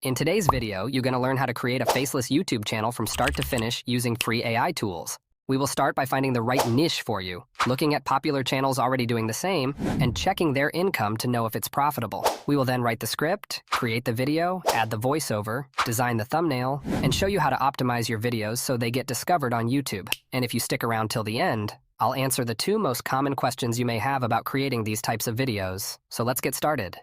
In today's video, you're going to learn how to create a faceless YouTube channel from start to finish using free AI tools. We will start by finding the right niche for you, looking at popular channels already doing the same, and checking their income to know if it's profitable. We will then write the script, create the video, add the voiceover, design the thumbnail, and show you how to optimize your videos so they get discovered on YouTube. And if you stick around till the end, I'll answer the 2 most common questions you may have about creating these types of videos. So let's get started.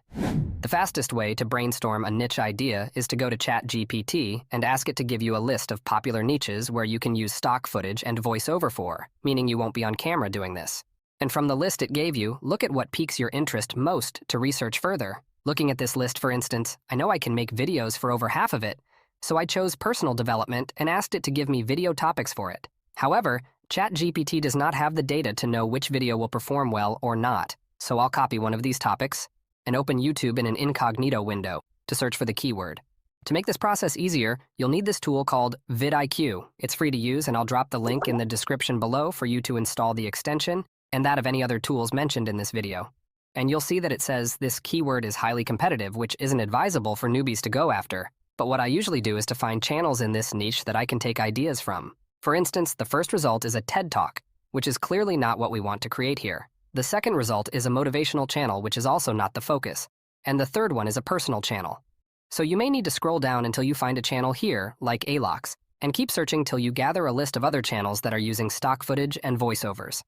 The fastest way to brainstorm a niche idea is to go to ChatGPT and ask it to give you a list of popular niches where you can use stock footage and voiceover for, meaning you won't be on camera doing this. And from the list it gave you, look at what piques your interest most to research further. Looking at this list, for instance, I know I can make videos for over half of it, so I chose personal development and asked it to give me video topics for it. However, ChatGPT does not have the data to know which video will perform well or not, so I'll copy one of these topics and open YouTube in an incognito window to search for the keyword. To make this process easier, you'll need this tool called vidIQ. It's free to use, and I'll drop the link in the description below for you to install the extension and that of any other tools mentioned in this video. And you'll see that it says this keyword is highly competitive, which isn't advisable for newbies to go after. But what I usually do is to find channels in this niche that I can take ideas from. For instance, the first result is a TED Talk, which is clearly not what we want to create here. The second result is a motivational channel, which is also not the focus. And the third one is a personal channel. So you may need to scroll down until you find a channel here, like ALOX, and keep searching till you gather a list of other channels that are using stock footage and voiceovers.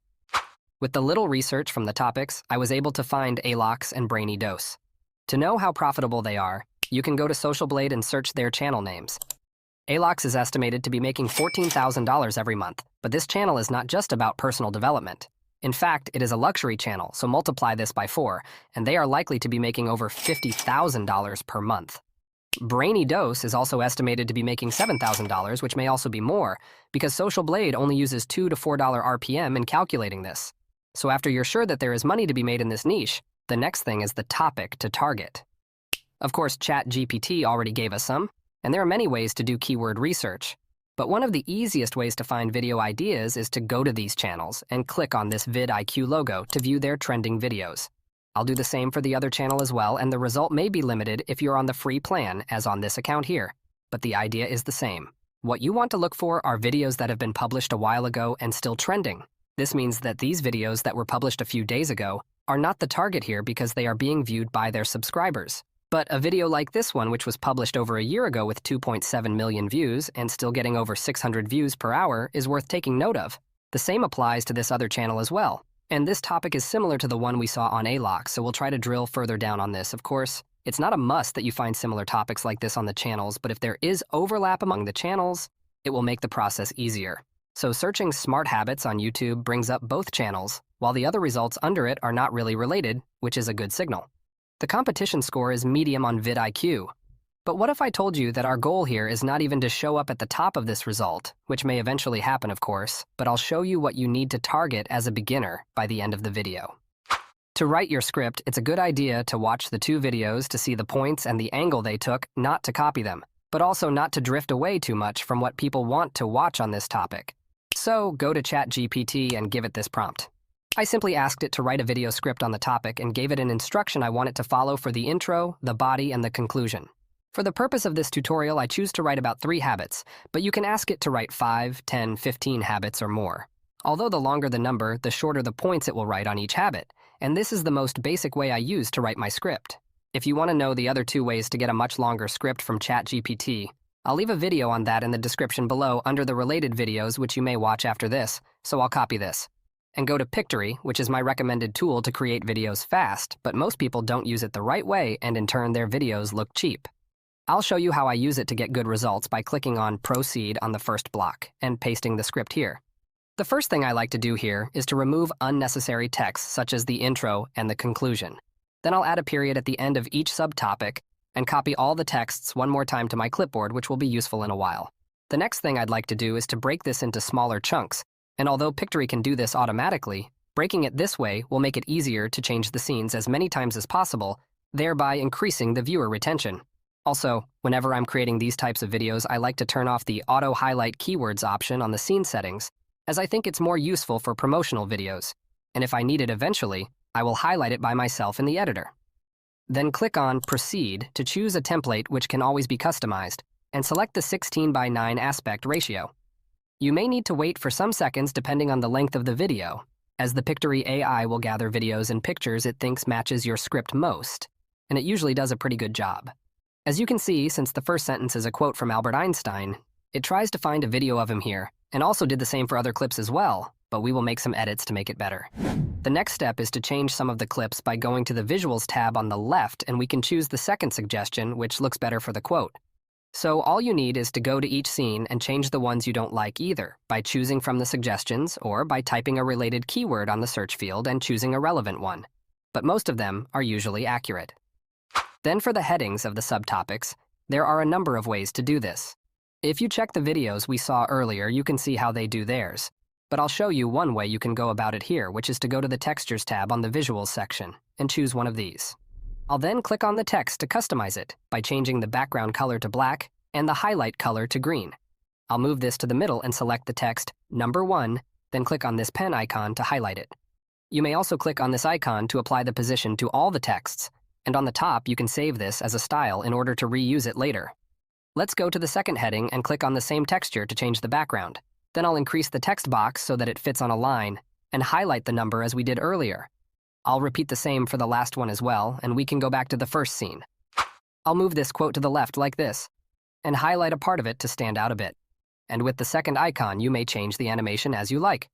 With the little research from the topics, I was able to find ALOX and Brainy Dose. To know how profitable they are, you can go to Social Blade and search their channel names. ALOX is estimated to be making $14,000 every month, but this channel is not just about personal development. In fact, it is a luxury channel, so multiply this by 4, and they are likely to be making over $50,000 per month. Brainy Dose is also estimated to be making $7,000, which may also be more, because Social Blade only uses $2 to $4 RPM in calculating this. So after you're sure that there is money to be made in this niche, the next thing is the topic to target. Of course, ChatGPT already gave us some, and there are many ways to do keyword research. But one of the easiest ways to find video ideas is to go to these channels and click on this vidIQ logo to view their trending videos. I'll do the same for the other channel as well, and the result may be limited if you're on the free plan, as on this account here. But the idea is the same. What you want to look for are videos that have been published a while ago and still trending. This means that these videos that were published a few days ago are not the target here because they are being viewed by their subscribers. But a video like this one, which was published over a year ago with 2.7 million views and still getting over 600 views per hour, is worth taking note of. The same applies to this other channel as well. And this topic is similar to the one we saw on ALOX, so we'll try to drill further down on this. Of course, it's not a must that you find similar topics like this on the channels, but if there is overlap among the channels, it will make the process easier. So searching smart habits on YouTube brings up both channels, while the other results under it are not really related, which is a good signal. The competition score is medium on vidIQ. But what if I told you that our goal here is not even to show up at the top of this result, which may eventually happen, of course, but I'll show you what you need to target as a beginner by the end of the video. To write your script, it's a good idea to watch the 2 videos to see the points and the angle they took, not to copy them, but also not to drift away too much from what people want to watch on this topic. So go to ChatGPT and give it this prompt. I simply asked it to write a video script on the topic and gave it an instruction I want it to follow for the intro, the body, and the conclusion. For the purpose of this tutorial, I choose to write about 3 habits, but you can ask it to write 5, 10, 15 habits or more. Although the longer the number, the shorter the points it will write on each habit, and this is the most basic way I use to write my script. If you want to know the other 2 ways to get a much longer script from ChatGPT, I'll leave a video on that in the description below under the related videos which you may watch after this, so I'll copy this. And go to Pictory, which is my recommended tool to create videos fast, but most people don't use it the right way, and in turn their videos look cheap. I'll show you how I use it to get good results by clicking on Proceed on the first block and pasting the script here. The first thing I like to do here is to remove unnecessary text such as the intro and the conclusion. Then I'll add a period at the end of each subtopic and copy all the texts one more time to my clipboard, which will be useful in a while. The next thing I'd like to do is to break this into smaller chunks. And although Pictory can do this automatically, breaking it this way will make it easier to change the scenes as many times as possible, thereby increasing the viewer retention. Also, whenever I'm creating these types of videos, I like to turn off the auto-highlight keywords option on the scene settings, as I think it's more useful for promotional videos. And if I need it eventually, I will highlight it by myself in the editor. Then click on Proceed to choose a template which can always be customized, and select the 16:9 aspect ratio. You may need to wait for some seconds depending on the length of the video, as the Pictory AI will gather videos and pictures it thinks matches your script most, and it usually does a pretty good job. As you can see, since the first sentence is a quote from Albert Einstein, it tries to find a video of him here, and also did the same for other clips as well, but we will make some edits to make it better. The next step is to change some of the clips by going to the Visuals tab on the left, and we can choose the second suggestion, which looks better for the quote. So all you need is to go to each scene and change the ones you don't like either, by choosing from the suggestions or by typing a related keyword on the search field and choosing a relevant one. But most of them are usually accurate. Then for the headings of the subtopics, there are a number of ways to do this. If you check the videos we saw earlier, you can see how they do theirs. But I'll show you one way you can go about it here, which is to go to the Textures tab on the Visuals section and choose one of these. I'll then click on the text to customize it by changing the background color to black and the highlight color to green. I'll move this to the middle and select the text number 1, then click on this pen icon to highlight it. You may also click on this icon to apply the position to all the texts, and on the top you can save this as a style in order to reuse it later. Let's go to the second heading and click on the same texture to change the background. Then I'll increase the text box so that it fits on a line and highlight the number as we did earlier. I'll repeat the same for the last one as well, and we can go back to the first scene. I'll move this quote to the left like this, and highlight a part of it to stand out a bit. And with the second icon, you may change the animation as you like.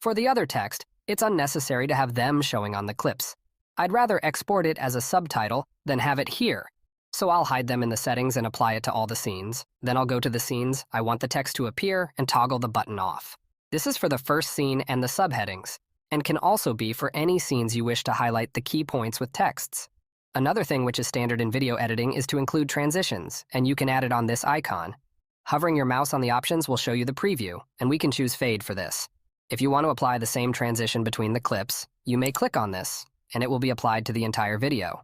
For the other text, it's unnecessary to have them showing on the clips. I'd rather export it as a subtitle than have it here. So I'll hide them in the settings and apply it to all the scenes. Then I'll go to the scenes I want the text to appear and toggle the button off. This is for the first scene and the subheadings, and can also be for any scenes you wish to highlight the key points with texts. Another thing which is standard in video editing is to include transitions, and you can add it on this icon. Hovering your mouse on the options will show you the preview, and we can choose fade for this. If you want to apply the same transition between the clips, you may click on this, and it will be applied to the entire video.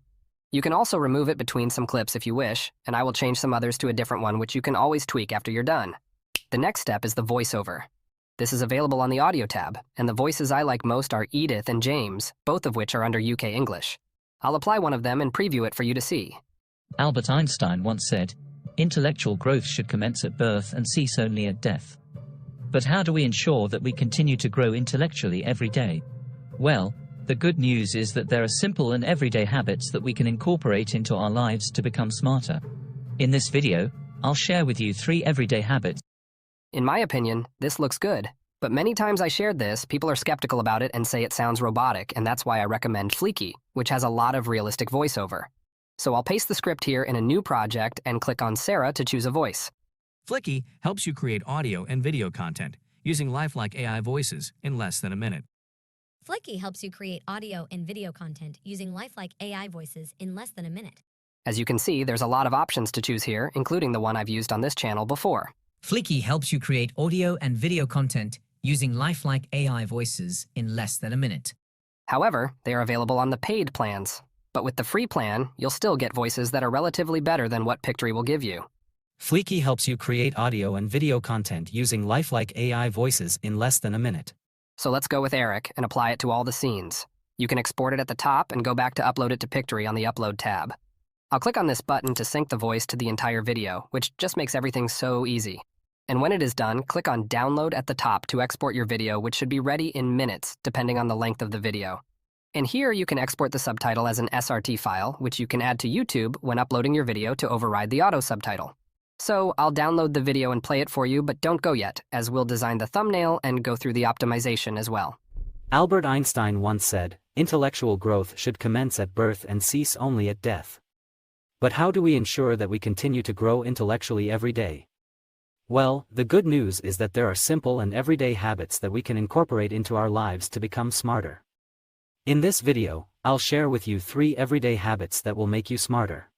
You can also remove it between some clips if you wish, and I will change some others to a different one, which you can always tweak after you're done. The next step is the voiceover. This is available on the Audio tab, and the voices I like most are Edith and James, both of which are under UK English. I'll apply one of them and preview it for you to see. Albert Einstein once said, "Intellectual growth should commence at birth and cease only at death." But how do we ensure that we continue to grow intellectually every day? Well, the good news is that there are simple and everyday habits that we can incorporate into our lives to become smarter. In this video, I'll share with you 3 everyday habits. In my opinion, this looks good, but many times I shared this, people are skeptical about it and say it sounds robotic, and that's why I recommend Fleeky, which has a lot of realistic voiceover. So I'll paste the script here in a new project and click on Sarah to choose a voice. Flicky helps you create audio and video content using lifelike AI voices in less than a minute. Flicky helps you create audio and video content using lifelike AI voices in less than a minute. As you can see, there's a lot of options to choose here, including the one I've used on this channel before. Flicky helps you create audio and video content using lifelike AI voices in less than a minute. However, they are available on the paid plans. But with the free plan, you'll still get voices that are relatively better than what Pictory will give you. Fleeky helps you create audio and video content using lifelike AI voices in less than a minute. So let's go with Eric and apply it to all the scenes. You can export it at the top and go back to upload it to Pictory on the Upload tab. I'll click on this button to sync the voice to the entire video, which just makes everything so easy. And when it is done, click on Download at the top to export your video, which should be ready in minutes, depending on the length of the video. And here you can export the subtitle as an SRT file, which you can add to YouTube when uploading your video to override the auto subtitle. So I'll download the video and play it for you, but don't go yet, as we'll design the thumbnail and go through the optimization as well. Albert Einstein once said, "Intellectual growth should commence at birth and cease only at death." But how do we ensure that we continue to grow intellectually every day? Well, the good news is that there are simple and everyday habits that we can incorporate into our lives to become smarter. In this video, I'll share with you 3 everyday habits that will make you smarter.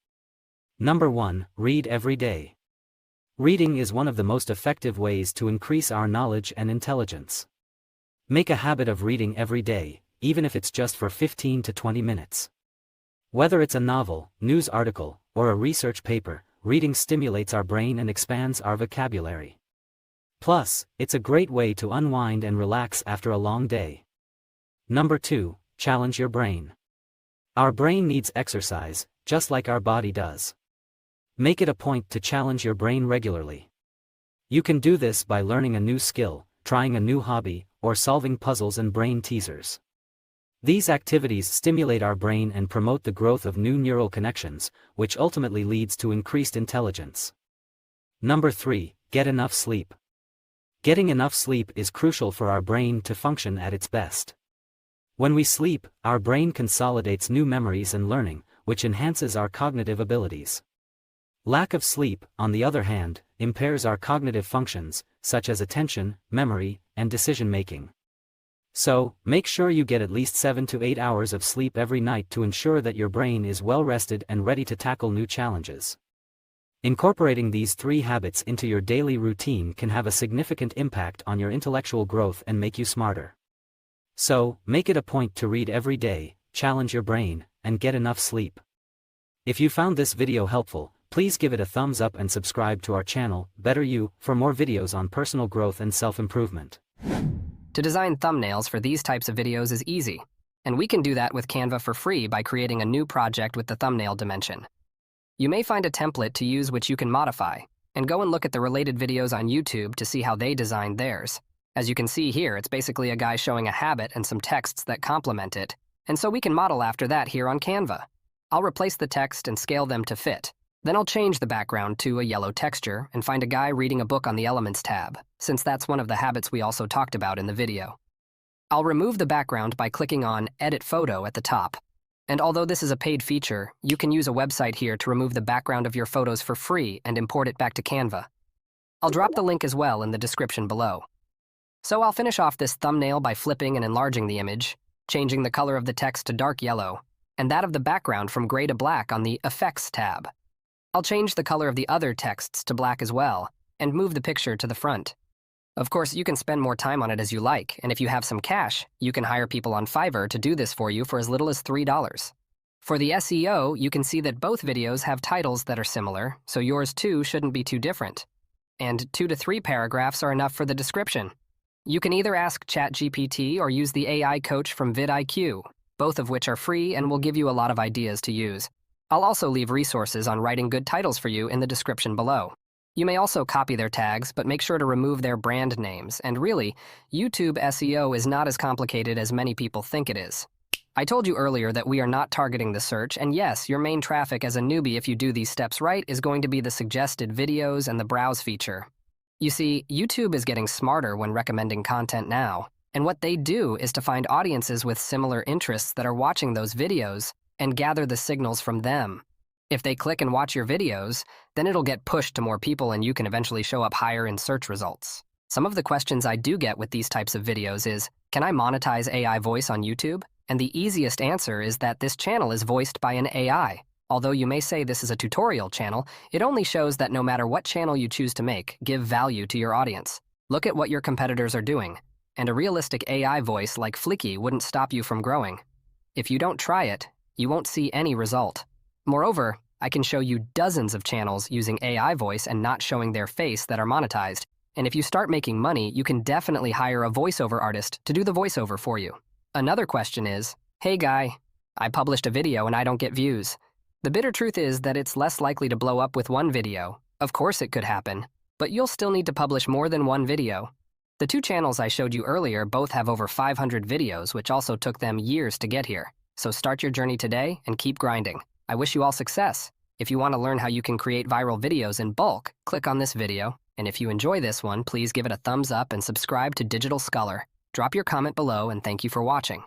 Number 1, read every day. Reading is one of the most effective ways to increase our knowledge and intelligence. Make a habit of reading every day, even if it's just for 15 to 20 minutes. Whether it's a novel, news article, or a research paper, reading stimulates our brain and expands our vocabulary. Plus, it's a great way to unwind and relax after a long day. Number 2, challenge your brain. Our brain needs exercise, just like our body does. Make it a point to challenge your brain regularly. You can do this by learning a new skill, trying a new hobby, or solving puzzles and brain teasers. These activities stimulate our brain and promote the growth of new neural connections, which ultimately leads to increased intelligence. Number 3, get enough sleep. Getting enough sleep is crucial for our brain to function at its best. When we sleep, our brain consolidates new memories and learning, which enhances our cognitive abilities. Lack of sleep, on the other hand, impairs our cognitive functions, such as attention, memory, and decision-making. So, make sure you get at least 7 to 8 hours of sleep every night to ensure that your brain is well rested and ready to tackle new challenges. Incorporating these 3 habits into your daily routine can have a significant impact on your intellectual growth and make you smarter. So, make it a point to read every day, challenge your brain, and get enough sleep. If you found this video helpful, please give it a thumbs up and subscribe to our channel, Better You, for more videos on personal growth and self-improvement. To design thumbnails for these types of videos is easy, and we can do that with Canva for free by creating a new project with the thumbnail dimension. You may find a template to use which you can modify, and go and look at the related videos on YouTube to see how they designed theirs. As you can see here, it's basically a guy showing a habit and some texts that complement it, and so we can model after that here on Canva. I'll replace the text and scale them to fit. Then I'll change the background to a yellow texture and find a guy reading a book on the Elements tab, since that's one of the habits we also talked about in the video. I'll remove the background by clicking on Edit Photo at the top. And although this is a paid feature, you can use a website here to remove the background of your photos for free and import it back to Canva. I'll drop the link as well in the description below. So I'll finish off this thumbnail by flipping and enlarging the image, changing the color of the text to dark yellow, and that of the background from gray to black on the Effects tab. I'll change the color of the other texts to black as well, and move the picture to the front. Of course, you can spend more time on it as you like, and if you have some cash, you can hire people on Fiverr to do this for you for as little as $3. For the SEO, you can see that both videos have titles that are similar, so yours too shouldn't be too different. And 2 to 3 paragraphs are enough for the description. You can either ask ChatGPT or use the AI coach from vidIQ, both of which are free and will give you a lot of ideas to use. I'll also leave resources on writing good titles for you in the description below. You may also copy their tags, but make sure to remove their brand names. And really, YouTube SEO is not as complicated as many people think it is. I told you earlier that we are not targeting the search, and yes, your main traffic as a newbie, if you do these steps right, is going to be the suggested videos and the browse feature. You see, YouTube is getting smarter when recommending content now, and what they do is to find audiences with similar interests that are watching those videos and gather the signals from them. If they click and watch your videos, then it'll get pushed to more people and you can eventually show up higher in search results. Some of the questions I do get with these types of videos is, can I monetize AI voice on YouTube? And the easiest answer is that this channel is voiced by an AI. Although you may say this is a tutorial channel, it only shows that no matter what channel you choose to make, give value to your audience. Look at what your competitors are doing, and a realistic AI voice like Flicky wouldn't stop you from growing. If you don't try it, you won't see any result. Moreover, I can show you dozens of channels using AI voice and not showing their face that are monetized. And if you start making money, you can definitely hire a voiceover artist to do the voiceover for you. Another question is, hey guy, I published a video and I don't get views. The bitter truth is that it's less likely to blow up with one video. Of course it could happen, but you'll still need to publish more than one video. The 2 channels I showed you earlier both have over 500 videos, which also took them years to get here. So start your journey today and keep grinding. I wish you all success. If you want to learn how you can create viral videos in bulk, click on this video. And if you enjoy this one, please give it a thumbs up and subscribe to Digital Scholar. Drop your comment below and thank you for watching.